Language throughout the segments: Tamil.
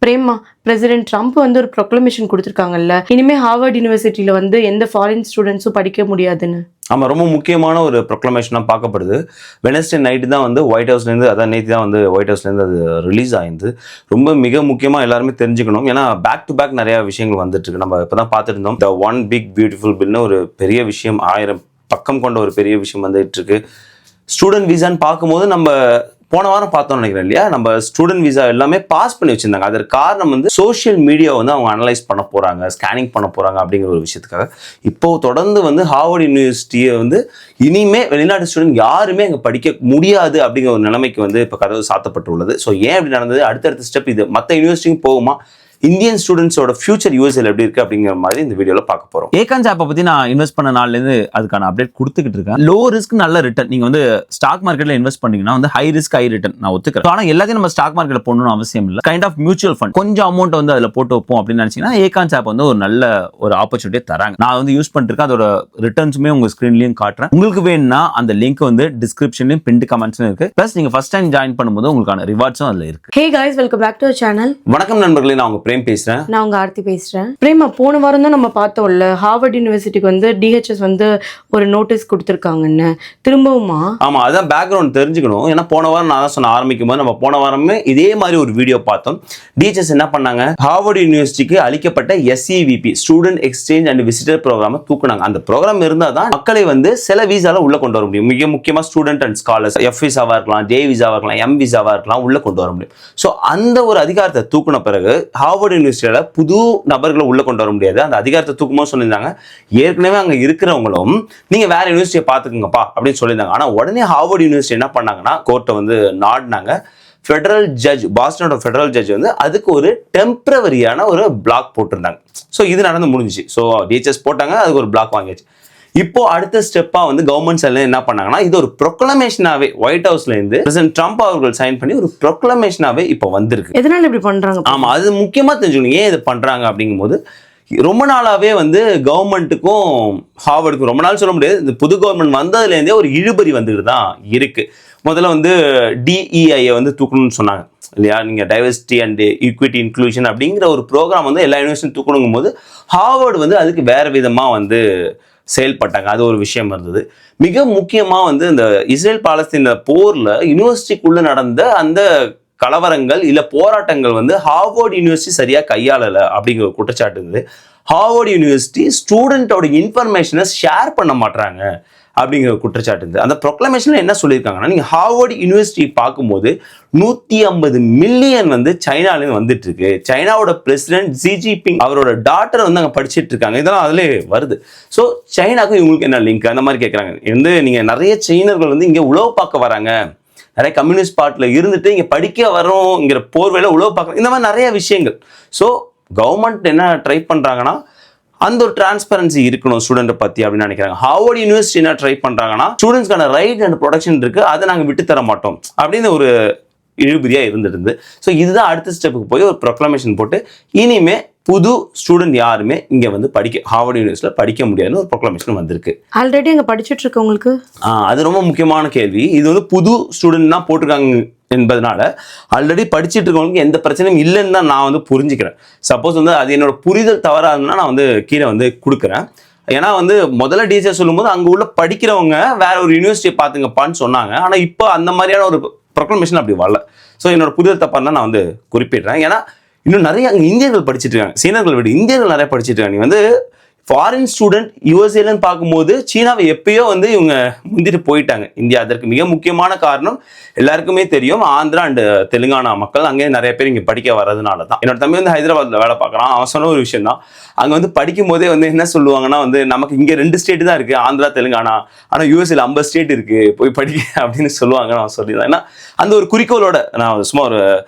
பிரேமா பிரசிடென்ட் ட்ரம்ப் வந்து ஒரு ப்ரொக்ளமேஷன் கொடுத்துருக்காங்கல்ல, இனிமே ஹார்வர்ட் யூனிவர்சிட்டியில வந்து எந்த ஃபாரின் ஸ்டூடெண்ட்ஸும் படிக்க முடியாதுன்னு. ஆமாம், ரொம்ப முக்கியமான ஒரு ப்ரொக்ளமேஷனாக பார்க்கப்படுது. வெனஸ்டே நைட்டு தான் வந்து ஒயிட் ஹவுஸ்லேருந்து, அதான் நேற்று தான் வந்து ஒயிட் ஹவுஸ்லேருந்து அது ரிலீஸ் ஆயிருந்து. ரொம்ப மிக முக்கியமாக எல்லாருமே தெரிஞ்சுக்கணும். ஏன்னா பேக் டு பேக் நிறையா விஷயங்கள் வந்துட்டுருக்கு. நம்ம இப்போ தான் பார்த்துருந்தோம் த ஒன் பிக் பியூட்டிஃபுல் பில்னு ஒரு பெரிய விஷயம், 1000 பக்கம் கொண்ட ஒரு பெரிய விஷயம் வந்துட்டுருக்கு. ஸ்டூடெண்ட் விசான்னு பார்க்கும்போது நம்ம போன வாரம் பார்த்தோம்னு நினைக்கிறேன் இல்லையா, நம்ம ஸ்டூடெண்ட் விசா எல்லாமே பாஸ் பண்ணி வச்சிருந்தாங்க. அதற்கு காரணம் வந்து சோஷியல் மீடியா வந்து அவங்க அனலைஸ் பண்ண போறாங்க, ஸ்கேனிங் பண்ண போறாங்க அப்படிங்கிற ஒரு விஷயத்துக்காக. இப்போ தொடர்ந்து வந்து ஹார்வர்ட் யூனிவர்சிட்டியை வந்து இனிமே வெளிநாட்டு ஸ்டூடெண்ட் யாருமே அங்கே படிக்க முடியாது அப்படிங்கிற ஒரு நிலைமைக்கு வந்து இப்போ கதவு சாத்தப்பட்டுள்ளது. ஸோ ஏன் இப்படி நடந்தது, அடுத்தடுத்த ஸ்டெப் இது மற்ற யூனிவர்சிட்டியும் போகுமா, இந்தியன் ஸ்டூடெண்ட்ஸோட ஃபியூச்சர் யூஎஸ்ஏல எப்படி இருக்கு அப்படிங்கிற மாதிரி இந்த வீடியோல பார்க்க போறோம். ஏகான்ஸ் ஆப்பை பத்தி நான் இன்வெஸ்ட் பண்ண நாள்ல இருந்து அதுக்கான அப்டேட் கொடுத்துக்கிட்டு இருக்கேன். லோ ரிஸ்க் நல்ல ரிட்டர்ன். நீங்க வந்து ஸ்டாக் மார்க்கெட்ல இன்வெஸ்ட் பண்ணீங்கன்னா வந்து ஹை ரிஸ்க் ஹை ரிட்டர்ன் நான் ஒத்துக்கிறேன். ஆனா எல்லாத்தையும் நம்ம ஸ்டாக் மார்க்கெட்ல போடணும்னு அவசியம் இல்லை. கைண்ட் ஆஃப் மியூச்சுவல் ஃபண்ட் கொஞ்சம் அமௌண்ட் வந்து அதுல போட்டு வைப்போம் அப்படின்னு நினைச்சீங்கன்னா ஏகான்ஸ் ஆப் வந்து ஒரு நல்ல ஒரு ஆப்பர்ச்சுனிட்டியை தராங்க. நான் வந்து யூஸ் பண்ணிட்டு இருக்கேன். அதோட ரிட்டர்ன்ஸுமே உங்க ஸ்கிரீன்லயும் காட்டுறேன். உங்களுக்கு வேணும்னா அந்த லிங்க் வந்து டிஸ்கிரிப்ஷன்லயும் பின் கமெண்ட்ஸ்லயும் இருக்கு. பிளஸ் நீங்க ஃபர்ஸ்ட் டைம் ஜாயின் பண்ணும்போது உங்களுக்கான ரிவார்ட்ஸும் அதுல இருக்கு. Hey guys, welcome back to our channel. வணக்கம் நண்பர்களே, நான் உங்க பிரேம் பேசுறேன். நான் உங்க ஆர்த்தி பேசுறேன். பிரேமா, போன வாரம் தான் நம்ம பார்த்தோம்ல, ஹார்வர்ட் யூனிவர்சிட்டிக்கு வந்து டிஹெச்எஸ் வந்து ஒரு நோட்டீஸ் கொடுத்துருக்காங்கன்னு. திரும்பவுமா? ஆமா, அதான் பேக்ரவுண்ட் தெரிஞ்சுக்கணும். ஏன்னா போன வாரம் நான் தான் சொன்ன ஆரம்பிக்கும் போது நம்ம போன வாரமே இதே மாதிரி ஒரு வீடியோ பார்த்தோம். டிஹெச்எஸ் என்ன பண்ணாங்க, ஹார்வர்ட் யூனிவர்சிட்டிக்கு அளிக்கப்பட்ட எஸ்இவிபி ஸ்டூடெண்ட் எக்ஸ்சேஞ்ச் அண்ட் விசிட்டர் ப்ரோக்ராமை தூக்குனாங்க. அந்த ப்ரோக்ராம் இருந்தால் தான் மக்களை வந்து சில விசால உள்ள கொண்டு வர முடியும். மிக முக்கியமா ஸ்டூடெண்ட் அண்ட் ஸ்காலர்ஸ், எஃப் விசாவா இருக்கலாம், ஜே விசாவா இருக்கலாம், எம் விசாவா இருக்கலாம், உள்ள கொண்டு வர முடியும். ஸோ அந்த ஒரு அதிகாரத்தை தூக்குன பிறகு ஹார்வர்ட் யூனிவர்சிட்டியில புது நபர்களை உள்ள கொண்டு வர முடியாது. அந்த அதிகாரத்தை தூக்கும்போது சொல்லியிருந்தாங்க, ஏற்கனவே அங்க இருக்கிறவங்களும் நீங்க வேற யூனிவர்சிட்டியை பார்த்துக்குங்கப்பா அப்படின்னு சொல்லியிருந்தாங்க. ஆனா உடனே ஹார்வர்ட் யூனிவர்சிட்டி என்ன பண்ணாங்கன்னா, கோர்ட்டை வந்து நாடினாங்க. ஃபெடரல் ஜட்ஜ், பாஸ்டனோட ஃபெடரல் ஜட்ஜ் வந்து அதுக்கு ஒரு டெம்பரவரியான ஒரு பிளாக் போட்டிருந்தாங்க. ஸோ இது நடந்து முடிஞ்சிச்சு. ஸோ டிஹெச்எஸ் போட்டாங்க, அதுக்கு ஒரு பிளாக் வாங்கியாச்சு. இப்போ அடுத்த ஸ்டெப்பா வந்து கவர்மெண்ட் சைட்ல என்ன பண்ணாங்கன்னா, இது ஒரு ப்ரொக்ளமேஷனாவே ஒயிட் ஹவுஸ்ல இருந்து பிரசிடென்ட் ட்ரம்ப் அவர்கள் சைன் பண்ணி ஒரு ப்ரொக்ளமேஷனாவே இப்போ வந்திருக்கு. எதனால இப்படி பண்றாங்க? ஆமா, அது முக்கியமா தெரிஞ்சுக்கணும் ஏன் இது பண்றாங்க அப்படிங்கும்போது. ரொம்ப நாளாவே வந்து கவர்மெண்ட்டுக்கும் ஹார்வர்டுக்கும், ரொம்ப நாள் சொல்ல முடியாது, இந்த புது கவர்மெண்ட் வந்ததுலேருந்தே ஒரு இழுபறி வந்துட்டு தான் இருக்கு. முதல்ல வந்து டிஇஐயை வந்து தூக்கணும்னு சொன்னாங்க இல்லையா, நீங்க டைவர்சிட்டி அண்ட் ஈக்விட்டி இன்க்ளூஷன் அப்படிங்கிற ஒரு ப்ரோக்ராம் வந்து எல்லா யூனிவர்சிட்டியும் தூக்கணுங்கும் போது ஹார்வர்டு வந்து அதுக்கு வேற விதமா வந்து செயல்பட்டாங்க. அது ஒரு விஷயம் இருந்தது. மிக முக்கியமா வந்து இந்த இஸ்ரேல் பாலஸ்தீன போர்ல யூனிவர்சிட்டிக்குள்ள நடந்த அந்த கலவரங்கள் இல்ல போராட்டங்கள் வந்து ஹார்வர்ட் யூனிவர்சிட்டி சரியா கையாளல அப்படிங்கிற ஒரு குற்றச்சாட்டு இருந்தது. ஹார்வர்ட் யூனிவர்சிட்டி ஸ்டூடெண்டோட இன்ஃபர்மேஷனை ஷேர் பண்ண மாட்டாங்க அப்படிங்கிற குற்றச்சாட்டு இருந்தது. அந்த ப்ரொக்ளமேஷன்ல என்ன சொல்லியிருக்காங்கன்னா, நீங்க ஹார்வர்ட் யூனிவர்சிட்டி பார்க்கும்போது 150 மில்லியன் வந்து சைனாலேருந்து வந்துட்டு இருக்கு. சைனாவோட பிரசிடென்ட் ஜி ஜின்பிங் அவரோட டாட்டர் வந்து அங்கே படிச்சுட்டு இருக்காங்க. இதெல்லாம் அதிலே வருது. ஸோ சைனாக்கும் இவங்களுக்கு என்ன லிங்க் அந்த மாதிரி கேட்குறாங்க. வந்து நீங்க நிறைய சைனர்கள் வந்து இங்கே உளவு பார்க்க வராங்க, நிறைய கம்யூனிஸ்ட் பார்ட்டில இருந்துட்டு இங்கே படிக்க வரோங்கிற போர்வையில உளவு பார்க்க, இந்த மாதிரி நிறைய விஷயங்கள். ஸோ கவர்மெண்ட் என்ன ட்ரை பண்றாங்கன்னா, அந்த ஒரு டிரான்ஸ்பரன்சி இருக்கணும் ஸ்டூடெண்ட் பத்தி அப்படின்னு நினைக்கிறாங்க. ஹார்வர்ட் யூனிவர்சிட்டி என்ன ட்ரை பண்றாங்கன்னா, ஸ்டூடெண்ட்ஸ்க்கான ரைட் அண்ட் ப்ரொடெக்ஷன் இருக்கு, அதை நாங்கள் விட்டு தர மாட்டோம் அப்படின்னு ஒரு இழுபறியா இருந்துருந்து. ஸோ இதுதான் அடுத்த ஸ்டெப்புக்கு போய் ஒரு ப்ரொக்ளமேஷன் போட்டு இனிமே புது ஸ்டூடெண்ட் யாருமே இங்க வந்து ஹார்வர்ட் யூனிவர்சிட்டியில படிக்க முடியாதுன்னு ஒரு ப்ரொக்ளமேஷன் வந்திருக்கு. ஆல்ரெடி அங்க படிச்சுட்டு இருக்கவங்களுக்கு அது ரொம்ப முக்கியமான கேள்வி. இது வந்து புது ஸ்டூடெண்ட் தான் போட்டிருக்காங்க என்பதனால ஆல்ரெடி படிச்சுட்டு இருக்கவங்களுக்கு எந்த பிரச்சனையும் இல்லைன்னு தான் நான் வந்து புரிஞ்சுக்கிறேன். சப்போஸ் வந்து அது என்னோட புரிதல் தவறாக இருந்தா நான் வந்து கீழே வந்து கொடுக்குறேன். ஏன்னா வந்து முதல்ல டிசிஎஸ் சொல்லும்போது அங்கே உள்ள படிக்கிறவங்க வேற ஒரு யூனிவர்சிட்டியை பார்த்துங்கப்பான்னு சொன்னாங்க. ஆனால் இப்போ அந்த மாதிரியான ஒரு ப்ரொக்ளமேஷன் அப்படி வரல. ஸோ என்னோட புரிதல் தப்பாக இருந்தால் நான் வந்து குறிப்பிடுறேன். ஏன்னா இன்னும் நிறைய அங்கே இந்தியர்கள் படிச்சுட்டு இருக்காங்க. சீனர்கள் விட இந்தியர்கள் நிறைய படிச்சுட்டு இருக்காங்க. நீ வந்து ஃபாரின் ஸ்டூடெண்ட் யூஎஸ்ஏலன்னு பார்க்கும்போது சீனாவை எப்பயோ வந்து இவங்க முந்திட்டு போயிட்டாங்க. இந்தியா அதற்கு மிக முக்கியமான காரணம் எல்லாருக்குமே தெரியும். ஆந்திரா அண்ட் தெலுங்கானா மக்கள் அங்கே நிறைய பேர் இங்கே படிக்க வர்றதுனால தான். என்னோட தம்பி வந்து ஹைதராபாத்தில் வேலை பார்க்குறான். அவன் சொன்ன ஒரு விஷயம் தான், அங்கே வந்து படிக்கும் போதே வந்து என்ன சொல்லுவாங்கன்னா, வந்து நமக்கு இங்கே 2 ஸ்டேட் தான் இருக்குது, ஆந்திரா தெலுங்கானா, ஆனால் யூஎஸ்ஏல 50 ஸ்டேட் இருக்குது, போய் படிக்க அப்படின்னு சொல்லுவாங்க. நான் சொல்லியிருந்தேன். ஏன்னா அந்த ஒரு குறிக்கோளோட, நான் சும்மா ஒரு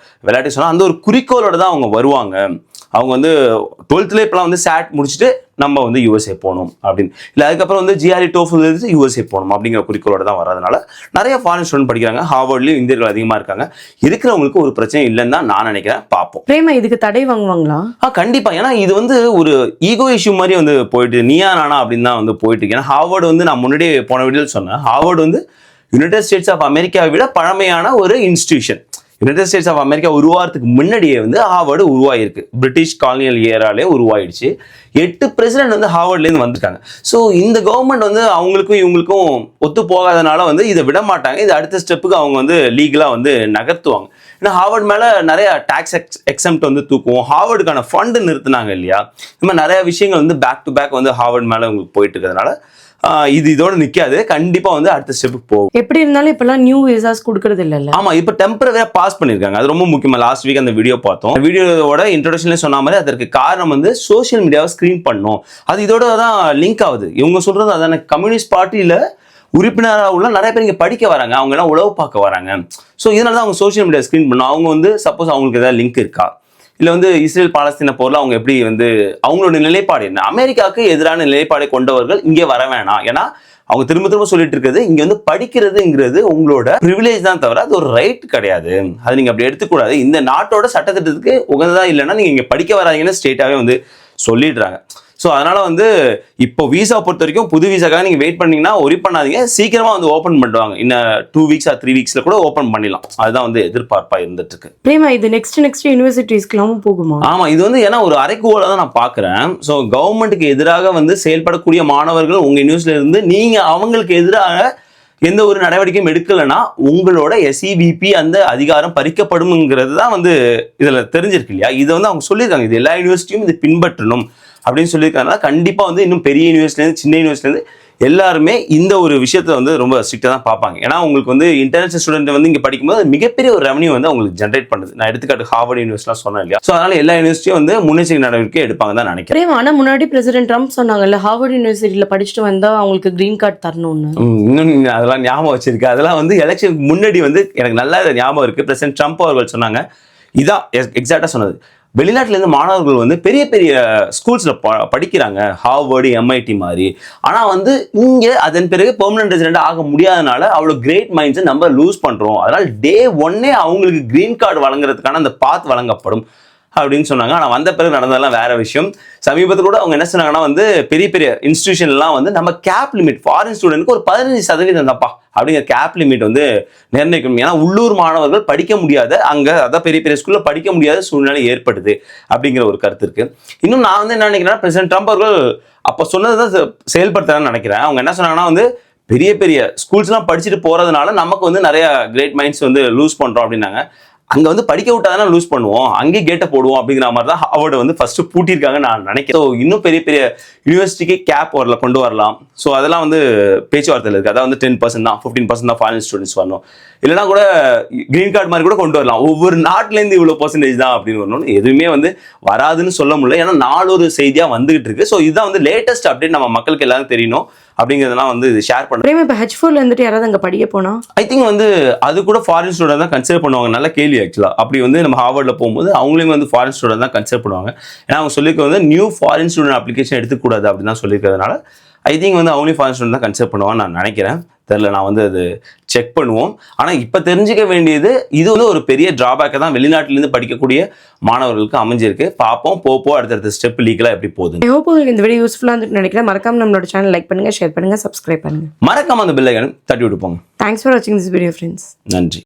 விளையாட்டு சொன்னேன், அந்த ஒரு குறிக்கோளோட தான் அவங்க வருவாங்க. அவங்க வந்து 12th இப்பெல்லாம் வந்து சாட் முடிச்சுட்டு நம்ம வந்து யூஎஸ்ஏ போகணும் அப்படின்னு, இல்லை அதுக்கப்புறம் வந்து ஜிஆர்இ டோஃபல் எழுதி யூஎஸ்ஏ போகணும் அப்படிங்கிற குறிக்கோளோட தான் வர்றதுனால நிறைய ஃபாரின் ஸ்டூடெண்ட் படிக்கிறாங்க. ஹார்வர்ட்லேயும் இந்தியர்கள் அதிகமாக இருக்காங்க. இருக்கிறவங்களுக்கு ஒரு பிரச்சனை இல்லைன்னு தான் நான் நினைக்கிறேன். பார்ப்போம். பிரேமா, இதுக்கு தடை வாங்குவாங்களா? கண்டிப்பாக. ஏன்னா இது வந்து ஒரு ஈகோ இஷ்யூ மாதிரி வந்து போயிட்டு, நீயா நானா அப்படின்னு தான் வந்து போயிட்டு இருக்கு. ஏன்னா ஹார்வர்டு வந்து நான் முன்னாடியே போன வீடியோவில் சொன்னேன், ஹார்வர்டு வந்து யுனைடெட் ஸ்டேட்ஸ் ஆஃப் அமெரிக்காவை விட பழமையான ஒரு institution. United States of America உருவாகிறதுக்கு முன்னாடியே வந்து ஹார்வர்டு உருவாயிருக்கு. பிரிட்டிஷ் காலனியல் ஏராலே உருவாயிடுச்சு. 8 பிரசிடென்ட் வந்து ஹார்வர்ட்லேருந்து வந்திருக்காங்க. ஸோ இந்த கவர்மெண்ட் வந்து அவங்களுக்கும் இவங்களுக்கும் ஒத்து போகாதனால வந்து இதை விட மாட்டாங்க. இது அடுத்த ஸ்டெப்புக்கு அவங்க வந்து லீகலாக வந்து நகர்த்துவாங்க. ஏன்னா ஹார்வர்ட் மேலே நிறைய டாக்ஸ் எக்ஸம்ப்ட் வந்து தூக்குவோம். ஹார்வர்டுக்கான ஃபண்டு நிறுத்தினாங்க இல்லையா? இந்த மாதிரி நிறைய விஷயங்கள் வந்து பேக் டு பேக் வந்து ஹார்வர்ட் மேலே உங்களுக்கு போயிட்டு இருக்கிறதுனால இது இதோட நிக்காது. கண்டிப்பா வந்து அடுத்த ஸ்டெப்புக்கு போகும். எப்படி இருந்தாலும் இப்பெல்லாம் நியூ விசாஸ் கொடுக்கறது இல்ல. ஆமா, இப்ப டெம்பரரியா பாஸ் பண்ணிருக்காங்க. அது ரொம்ப முக்கியமா. லாஸ்ட் வீக் அந்த வீடியோ பார்த்தோம். வீடியோவோட இன்ட்ரோடக்ஷன்ல சொன்ன மாதிரி அதற்கு காரணம் வந்து சோசியல் மீடியாவை ஸ்கிரீன் பண்ணும். அது இதோட தான் லிங்க் ஆகுது. இவங்க சொல்றது அதான, கம்யூனிஸ்ட் பார்ட்டியில உறுப்பினராக உள்ள நிறைய பேர் இங்க படிக்க வராங்க, அவங்க எல்லாம் உளவு பார்க்க வராங்க. ஸோ இதனால தான் அவங்க சோசியல் மீடியா ஸ்கிரீன் பண்ணும். அவங்க வந்து சப்போஸ் அவங்களுக்கு ஏதாவது லிங்க் இருக்கா, இல்லை வந்து இஸ்ரேல் பாலஸ்தீன போரில் அவங்க எப்படி வந்து அவங்களோட நிலைப்பாடு என்ன, அமெரிக்காவுக்கு எதிரான நிலைப்பாடை கொண்டவர்கள் இங்கே வர வேணாம். ஏன்னா அவங்க திரும்ப திரும்ப சொல்லிட்டு இருக்கிறது, இங்க வந்து படிக்கிறதுங்கிறது உங்களோட ப்ரிவிலேஜ் தான் தவிர அது ஒரு ரைட் கிடையாது. அது நீங்க அப்படி எடுத்துக்கூடாது. இந்த நாட்டோட சட்டத்திட்டத்துக்கு உகந்ததா இல்லைன்னா நீங்க இங்க படிக்க வராதீங்கன்னு ஸ்டேட்டாவே வந்து சொல்லிடுறாங்க. ஸோ அதனால வந்து இப்போ விசா பொறுத்த வரைக்கும் புது விசாக்காக நீங்க வெயிட் பண்ணீங்கன்னா ஒரி பண்ணாதீங்க. சீக்கிரமா வந்து ஓப்பன் பண்ணுவாங்க. இன்னும் 2 வீக்ஸ் 3 வீக்ஸ்ல கூட ஓப்பன் பண்ணிடலாம். அதுதான் வந்து எதிர்பார்ப்பா இருந்துட்டு இருக்கு. பிரேமா, இது நெக்ஸ்ட் யூனிவர்சிட்டிஸ்க்குலாம் போகுமா? ஆமா, இது வந்து ஏன்னா ஒரு அரைக்கூவலா தான் நான் பாக்குறேன். ஸோ கவர்மெண்ட்டுக்கு எதிராக வந்து செயல்படக்கூடிய மாணவர்கள் உங்க யூனிவர்சிட்டியில இருந்து நீங்க அவங்களுக்கு எதிராக எந்த ஒரு நடவடிக்கையும் எடுக்கலைன்னா உங்களோட SEVP அந்த அதிகாரம் பறிக்கப்படும்ங்கிறது தான் வந்து இதுல தெரிஞ்சிருக்கு இல்லையா? இதை வந்து அவங்க சொல்லியிருக்காங்க. இது எல்லா யூனிவர்சிட்டியும் இது பின்பற்றணும் அப்படின்னு சொல்லியிருக்காங்க. கண்டிப்பா வந்து இன்னும் பெரிய யூனிவர்சிட்டிலேருந்து சின்ன யூனிவர்சிட்டிலேருந்து எல்லாருமே இந்த ஒரு விஷயத்த வந்து ரொம்ப ஸ்ட்ரிக்டா தான் பார்ப்பாங்க. ஏன்னா உங்களுக்கு வந்து இன்டர்நேஷனல் ஸ்டூடெண்ட் வந்து இங்க படிக்கும்போது மிகப்பெரிய ஒரு ரெவன்யூ வந்து அவங்களுக்கு ஜென்ரேட் பண்ணுது. நான் எடுத்துக்காட்டு ஹார்வர்ட் யூனிவர்சிட்டிலாம் சொன்னேன் இல்லையா? ஸோ அதனால எல்லா யூனிவர்சிட்டியும் வந்து முன்னெச்சரிக்கை நடவடிக்கை எடுப்பாங்க தான் நினைக்கிறேன். பிரேமா, ஆனா முன்னாடி பிரசிடென்ட் ட்ரம்ப் சொன்னாங்கல்ல, ஹார்வர்ட் யூனிவர்சிட்டியில படிச்சுட்டு வந்தா அவங்களுக்கு கிரீன் கார்டு தரணும்னு. இன்னும் அதெல்லாம் ஞாபகம் வச்சிருக்கு. அதெல்லாம் வந்து எலெக்ஷனுக்கு முன்னாடி வந்து எனக்கு நல்லா ஞாபகம் இருக்கு. பிரசிடென்ட் ட்ரம்ப் அவர்கள் சொன்னாங்க. இதான் எக்ஸாக்டா சொன்னது. வெளிநாட்டுல இருந்து மாணவர்கள் வந்து பெரிய பெரிய ஸ்கூல்ஸ்ல படிக்கிறாங்க, ஹார்வர்டு MIT மாதிரி. ஆனா வந்து இங்க அதன் பிறகு பெர்மனன்ட் ரெசிடென்ட் ஆக முடியாதனால அவ்வளவு கிரேட் மைண்ட்ஸை நம்ம லூஸ் பண்றோம். அதனால டே 1 அவங்களுக்கு கிரீன் கார்டு வழங்குறதுக்கான அந்த பாத் வழங்கப்படும் அப்படின்னு சொன்னாங்க. ஆனால் வந்த பிறகு நடந்ததெல்லாம் வேற விஷயம். சமீபத்தில் கூட அவங்க என்ன சொன்னாங்கன்னா வந்து பெரிய பெரிய இன்ஸ்டிடியூஷன்லாம் வந்து நம்ம கேப் லிமிட் ஃபாரின் ஸ்டூடெண்ட்க்கு ஒரு 15% தான்ப்பா அப்படிங்கிற கேப் லிமிட் வந்து நிர்ணயிக்கணும். ஏன்னா உள்ளூர் மாணவர்கள் படிக்க முடியாத அங்கே அதான் பெரிய பெரிய ஸ்கூலில் படிக்க முடியாத சூழ்நிலை ஏற்படுது அப்படிங்கிற ஒரு கருத்து இருக்கு. இன்னும் நான் வந்து என்ன நினைக்கிறேன்னா, பிரசிடென்ட் ட்ரம்ப் அவர்கள் அப்போ சொன்னதான் செயல்படுத்துறான்னு நினைக்கிறேன். அவங்க என்ன சொன்னாங்கன்னா வந்து பெரிய பெரிய ஸ்கூல்ஸ்லாம் படிச்சுட்டு போறதுனால நமக்கு வந்து நிறைய கிரேட் மைண்ட்ஸ் வந்து லூஸ் பண்றோம் அப்படின்னாங்க. அங்க வந்து படிக்க விட்டாதானே லூஸ் பண்ணுவோம், அங்கே கேட்டை போடுவோம் அப்படிங்கிற மாதிரி தான் ஹார்வர்டு வந்து ஃபர்ஸ்ட் பூட்டியிருக்காங்க நான் நினைக்கிறேன். ஸோ இன்னும் பெரிய பெரிய யூனிவர்சிட்டிக்கு கேப் கொண்டு வரலாம். ஸோ அதெல்லாம் வந்து பேச்சுவார்த்தையில் இருக்குது. அதாவது வந்து 10% தான், 15% தான் ஃபாரின் ஸ்டூடெண்ட்ஸ் வரணும். இல்லைனா கூட கிரீன் கார்டு மாதிரி கூட கொண்டு வரலாம். ஒவ்வொரு நாட்டிலேருந்து இவ்வளோ % தான் அப்படின்னு வரணும். எதுவுமே வந்து வராதுன்னு சொல்ல முடியல. ஏன்னா நாளொரு செய்தியாக வந்துகிட்டு இருக்கு. ஸோ இதுதான் வந்து லேட்டஸ்ட் அப்டேட், நம்ம மக்களுக்கு எல்லாரும் தெரியணும் அப்படிங்கிறதெல்லாம் வந்து ஷேர் பண்ணுறேன். இப்போ H4ல இருந்துட்டு யாராவது அங்கே படிக்க போனா ஐ திங்க் வந்து அது கூட ஃபாரின் ஸ்டூடெண்ட் தான் கன்சிடர் பண்ணுவாங்க. நல்ல கேள்வி ஆக்சுவலாக. அப்படி வந்து நம்ம ஹார்வர்டில் போகும்போது அவங்களையும் வந்து ஃபாரின் ஸ்டூடெண்ட் தான் கன்சிடர் பண்ணுவாங்க. ஏன்னா அவங்க சொல்லியிருக்க வந்து நியூ ஃபாரின் ஸ்டூடெண்ட் அப்ளிகேஷன் எடுத்துக்கூடாது அப்படின்னு தான் சொல்லியிருக்கிறதுனால ஐ திங்க் வந்து அவங்களையும் ஃபாரின் ஸ்டூடெண்ட் தான் கன்சிடர் பண்ணுவான்னு நான் நினைக்கிறேன். தெரியல, நான் வந்து அது செக் பண்ணுவோம். ஆனால் இப்போ தெரிஞ்சுக்க வேண்டியது இது வந்து ஒரு பெரிய டிராபேக்கை தான் வெளிநாட்டிலேருந்து படிக்கக்கூடிய மாணவர்களுக்கு அமைஞ்சிருக்கு. பார்ப்போம் போப்போ அடுத்தடுத்த ஸ்டெப் லீகலாக எப்படி போகுது. ஐ ஹோப் உங்களுக்கு இந்த வீடியோ யூஸ்ஃபுல்லாக இருந்துன்னு நினைக்கிறேன். மறக்காம நம்மளோட சேனல் லைக் பண்ணுங்க, ஷேர் பண்ணுங்க, சப்ஸ்கிரைப் பண்ணுங்க. மறக்காம அந்த பெல் ஐகானை தட்டி விட்டு போங்க. தேங்க்ஸ் ஃபார் வாட்சிங் திஸ் வீடியோ ஃப்ரெண்ட்ஸ். நன்றி.